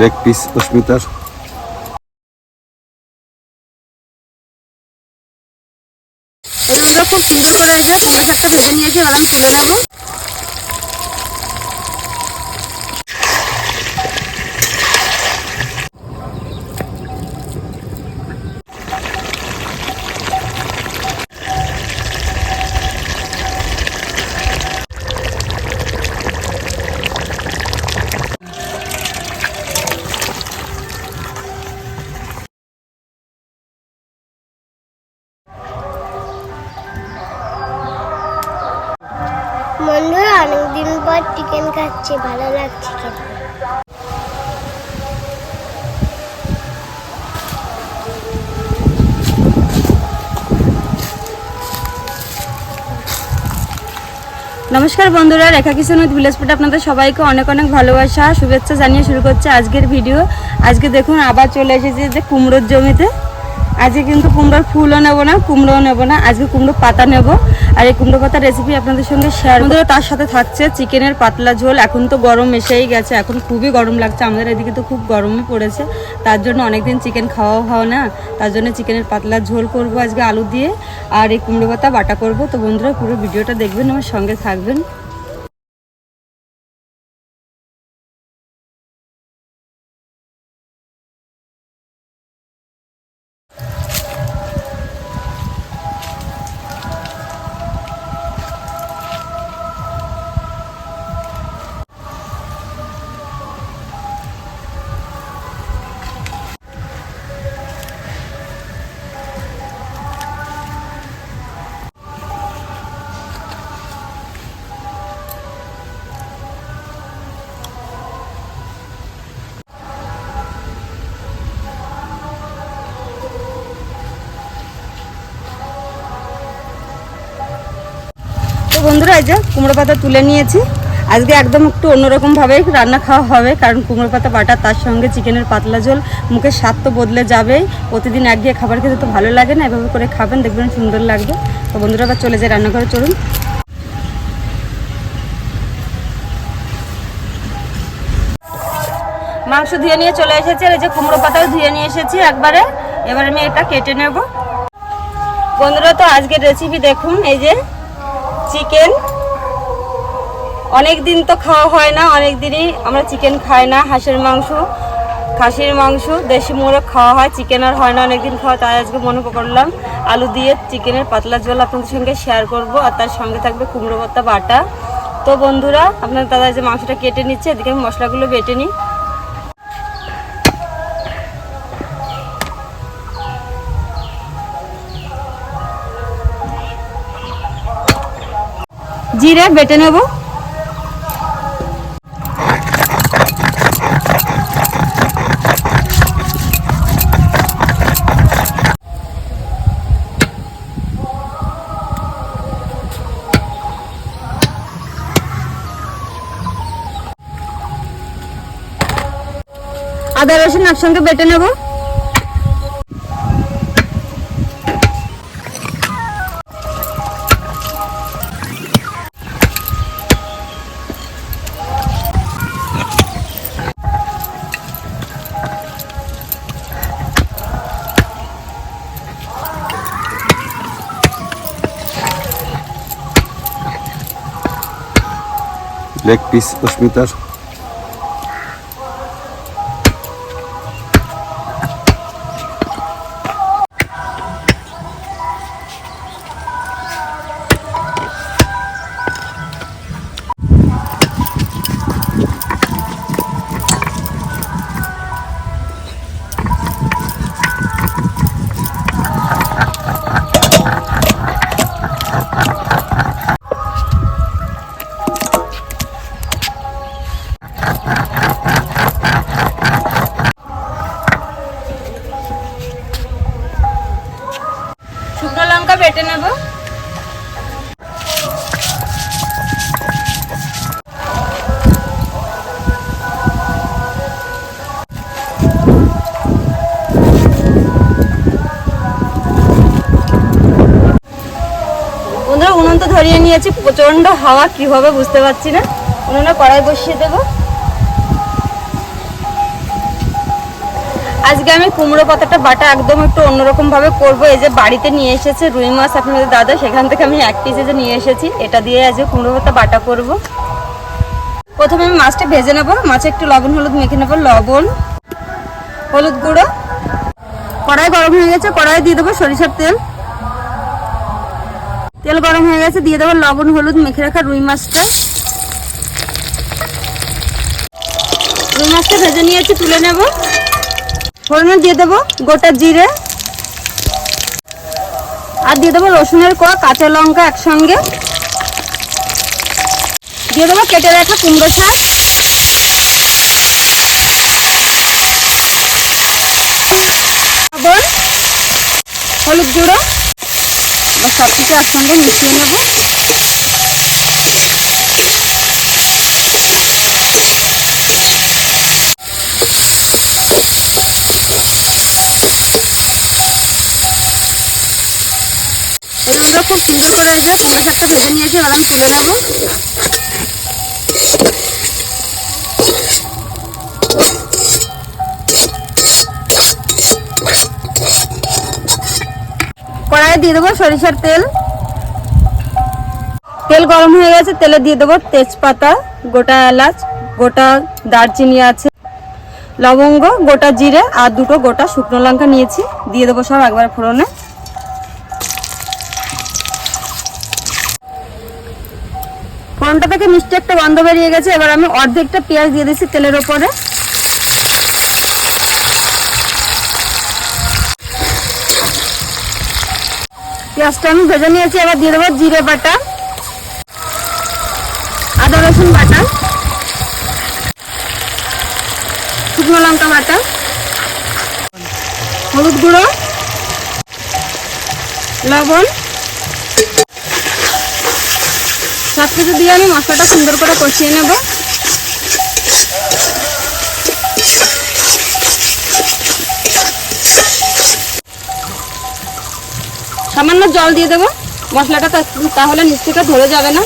Leg piece অস্মিতার। এগুলো খুব সুন্দর করে এই যে কুমড়ো শাকটা ভেজে নিয়েছি, এবার আমি তুলে নেবো। বন্ধুরা অনেকদিন পর চিকেন খাচ্ছি, ভালো লাগছে খেতে। নমস্কার বন্ধুরা, রেখা কিচেন উইথ ভিলেজ ফুড আপনাদের সবাইকে অনেক অনেক ভালোবাসা শুভেচ্ছা জানিয়ে শুরু করছে আজকের ভিডিও। আজকে দেখুন আবার চলে এসেছি যে কুমড়োর জমিতে। আজকে কিন্তু কুমড়োর ফুলও নেবো না, কুমড়োও নেবো না, আজকে কুমড়ো পাতা নেব। আর এই কুমড়ো পাতার রেসিপি আপনাদের সঙ্গে শেয়ার করবো। তার সাথে থাকছে চিকেনের পাতলা ঝোল। এখন তো গরম এসেই গেছে, এখন খুবই গরম লাগছে, আমাদের এদিকে তো খুব গরমই পড়েছে। তার জন্য অনেকদিন চিকেন খাওয়া হয় না, তার জন্য চিকেনের পাতলা ঝোল করব আজকে আলু দিয়ে, আর এই কুমড়ো পাতা বাটা করব। তো বন্ধুরা পুরো ভিডিওটা দেখবেন, আমার সঙ্গে থাকবেন। তো বন্ধুরা এই যে কুমড়ো পাতা তুলে নিয়েছি। আজকে একদম একটু অন্যরকমভাবে রান্না খাওয়া হবে, কারণ কুমড়ো পাতা বাটা তার সঙ্গে চিকেনের পাতলা ঝোল, মুখের স্বাদ তো বদলে যাবেই। প্রতিদিন একঘেয়ে খাবার খেতে তো ভালো লাগে না, এভাবে করে খাবেন দেখবেন সুন্দর লাগবে। তো বন্ধুরা আবার চলে যায় রান্নাঘরে, চলুন। মাংস ধুয়ে নিয়ে চলে এসেছি, আর এই যে কুমড়ো পাতাও ধুয়ে নিয়ে এসেছি একবারে। এবার আমি এটা কেটে নেব। বন্ধুরা তো আজকের রেসিপি দেখুন, এই যে চিকেন। অনেক দিন তো খাওয়া হয় না, অনেক দিনই আমরা চিকেন খাই না। হাঁসের মাংস, খাসির মাংস, দেশি মোরগ খাওয়া হয়, চিকেন আর হয় না অনেকদিন খাওয়া। তাই আজকে মনে করলাম আলু দিয়ে চিকেনের পাতলা ঝোল আপনাদের সঙ্গে শেয়ার করব, আর তার সঙ্গে থাকবে কুমড়ো পাতা বাটা। তো বন্ধুরা আপনার দাদা যে মাংসটা কেটে নিচ্ছে, এদিকে আমি মশলাগুলো বেটে নিই। জিরে বেটে নেব। আদা রসুন একসঙ্গে বেটে নেব। লেগ পিস অস্মিতার। শুকনো লঙ্কা বেটে নেব। বন্ধুরা উনুন তো ধরিয়ে নিয়েছি, প্রচন্ড হাওয়া, কি হবে বুঝতে পারছি না। উনুনে কড়াই বসিয়ে দেব। আজকে আমি কুমড়ো পাতাটা বাটা একদম একটু অন্যরকম ভাবে করব। এই যে বাড়িতে নিয়ে এসেছে রুই মাছ আপনাদের দাদা, সেখান থেকে আমি এক পিস যে নিয়ে এসেছি, এটা দিয়ে আজকে কুমড়ো পাতা বাটা করব। প্রথমে আমি মাছটা ভেজে নেব। মাছে একটু লবণ হলুদ মেখে নেব, লবণ হলুদ গুঁড়ো। কড়াই গরম হয়ে গেছে, কড়াই দিয়ে দেবো সরিষার তেল। তেল গরম হয়ে গেছে, দিয়ে দেবো লবণ হলুদ মেখে রাখা রুই মাছটা। রুই মাছটা ভেজে নিয়েছি, তুলে নেব। ফোড়নে দিয়ে দেবো গোটা জিরে, আর দিয়ে দেবো রসুনের কোয়া, কাঁচা লঙ্কা একসঙ্গে। দিয়ে দেবো কেটে রাখা কুমড়ো শাক, লবণ হলুদ গুঁড়ো, বা সব কিছু একসঙ্গে মিশিয়ে নেব। এগুলো খুব সুন্দর করে এই যে কুমড়ো শাকটা ভেজে নিয়েছি, এবার আমি তুলে নেব। কড়াইয়ে দিয়ে দেবো সরিষার তেল। তেল গরম হয়ে গেছে, তেলে দিয়ে দেবো তেজপাতা, গোটা এলাচ, গোটা দারচিনি আছে, লবঙ্গ, গোটা জিরে আর দুটো গোটা শুকনো লঙ্কা নিয়েছি, দিয়ে দেবো সব একবার ফোড়নে। ফোড়নটা থেকে মিষ্টি একটা গন্ধ বেরিয়ে গেছে, এবার আমি অর্ধেকটা পেঁয়াজ দিয়ে দিচ্ছি তেলের ওপরে। পেঁয়াজটা আমি ভেজে নিয়েছি, এবার দিয়ে দেবো জিরে বাটা, আদা রসুন বাটা, শুকনো লঙ্কা বাটা, হলুদ গুঁড়ো, লবণ, সব কিছু দিয়ে আমি মশলাটা সুন্দর করে কষিয়ে নেব। সামান্য জল দিয়ে দেবো, মশলাটা তাহলে নিচ থেকে ধরে যাবে না।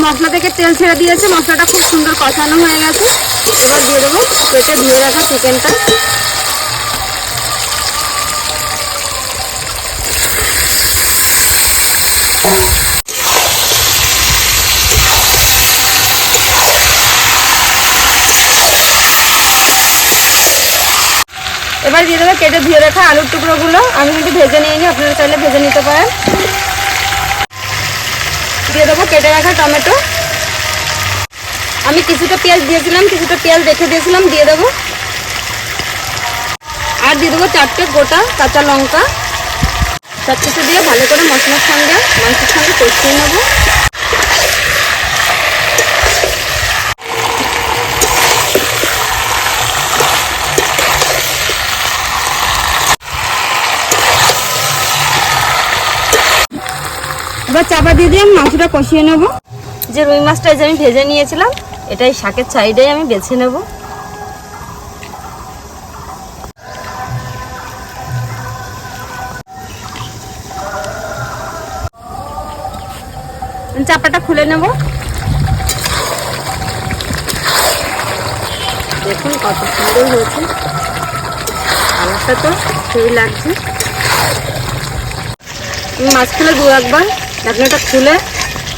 মশলা থেকে তেল ছেড়ে দিয়েছে, মশলাটা খুব সুন্দর কষানো হয়ে গেছে। এবার দিয়ে দেবো কেটে ধুয়ে রাখা চিকেনটা। এবার দিয়ে দেবো কেটে ধুয়ে রাখা আলুর টুকরোগুলো। আমি কিন্তু ভেজে নিয়ে নিই, আপনারা চাইলে ভেজে নিতে পারেন। দিয়ে দেবো কেটে রাখা টমেটো। আমি কিছুটা পেঁয়াজ দিয়েছিলাম, কিছুটা পেঁয়াজ রেখে দিয়েছিলাম, দিয়ে দেবো। আর দিয়ে দেবো 4টে গোটা কাঁচা লঙ্কা। সব কিছু দিয়ে ভালো করে মশলার সঙ্গে মাংসের সঙ্গে কষিয়ে নেব। এবার চাপা দিয়ে আমি মাংসটা কষিয়ে নেব। যে রুই মাছটা যে আমি ভেজে নিয়েছিলাম, এটাই শাকের সাইডে আমি বেছে নেব। চাপাটা খুলে নেব। দেখুন কত সুন্দর হয়েছে, কালারটা তো সেই লাগছে। মাঝখানে দু একবার ঢাকনাটা খুলে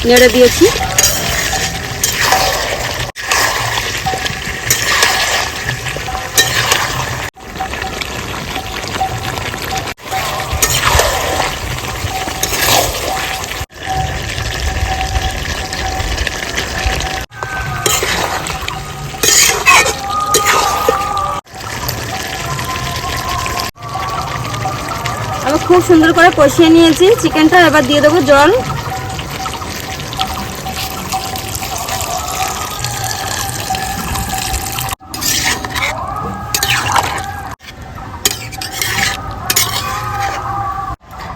নেড়ে দিয়েছি। আমি খুব সুন্দর করে কষিয়ে নিয়েছি চিকেনটা। এবার দিয়ে দেবো জল।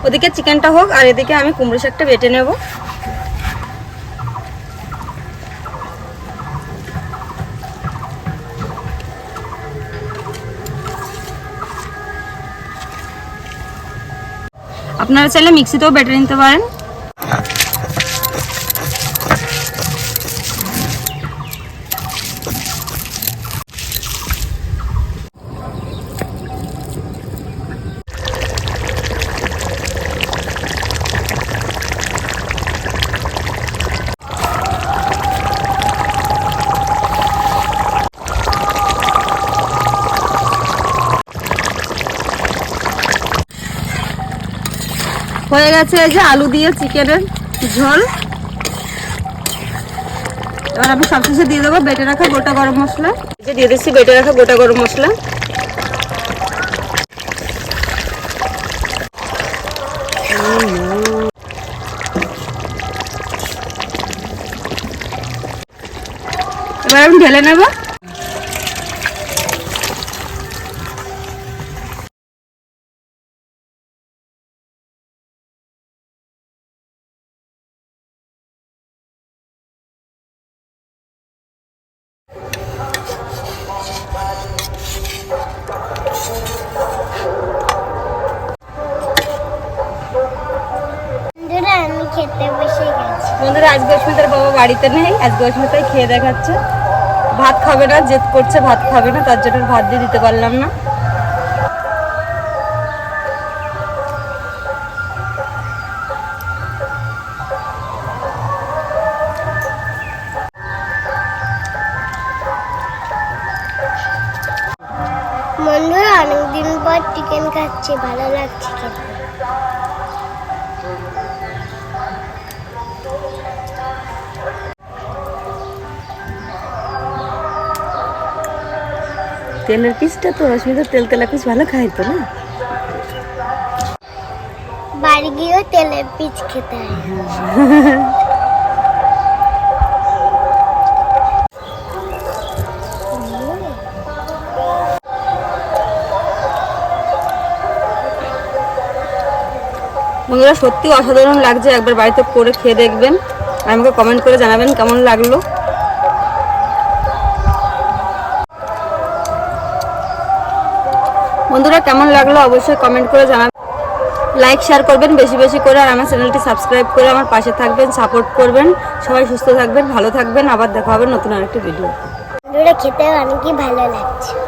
ওদিকে চিকেনটা হোক আর এদিকে আমি কুমড়ো শাকটা বেটে নেব। আপনারা চাইলে মিক্সিতেও বেটে নিতে পারেন। হয়ে গেছে এই যে আলু দিয়ে চিকেনের ঝোল। এবার আমি সবশেষে দিয়ে দেবো বেটে রাখা গোটা গরম মশলা। যে দিয়ে দিচ্ছি বেটে রাখা গোটা গরম মশলা। এবার আমি ঢেলে নেব। বন্ধুরা আমি খেতে বসে গেছি। বন্ধুরা আজকে অস্মিতার বাবা বাড়িতে নেই, আজকে অস্মিতাই খেয়ে দেখাচ্ছে। ভাত খাবে না, জেদ করছে ভাত খাবে না, তার জন্য ভাত দিয়ে দিতে পারলাম না। বন্ধুরা অনেকদিন পর চিকেন খাচ্ছি, ভালো লাগছে খেতে। তেলের পিসটা তো অস্মিতা তেলা পিস ভালো খাই তো না। বাড়ি গিয়েও তেলের পিচ খেতে হয়। বন্ধুরা সত্যি অসাধারণ লাগছে, একবার বাড়িতে করে খেয়ে দেখবেন আর আমাকে কমেন্ট করে জানাবেন কেমন লাগলো। বন্ধুরা কেমন লাগলো অবশ্যই কমেন্ট করে জানাবেন, লাইক শেয়ার করবেন বেশি বেশি করে, আর আমার চ্যানেলটি সাবস্ক্রাইব করে আমার পাশে থাকবেন, সাপোর্ট করবেন। সবাই সুস্থ থাকবেন, ভালো থাকবেন, আবার দেখা হবে নতুন আরেকটি ভিডিও। বন্ধুরা খেতে অনেকই ভালো লাগছে।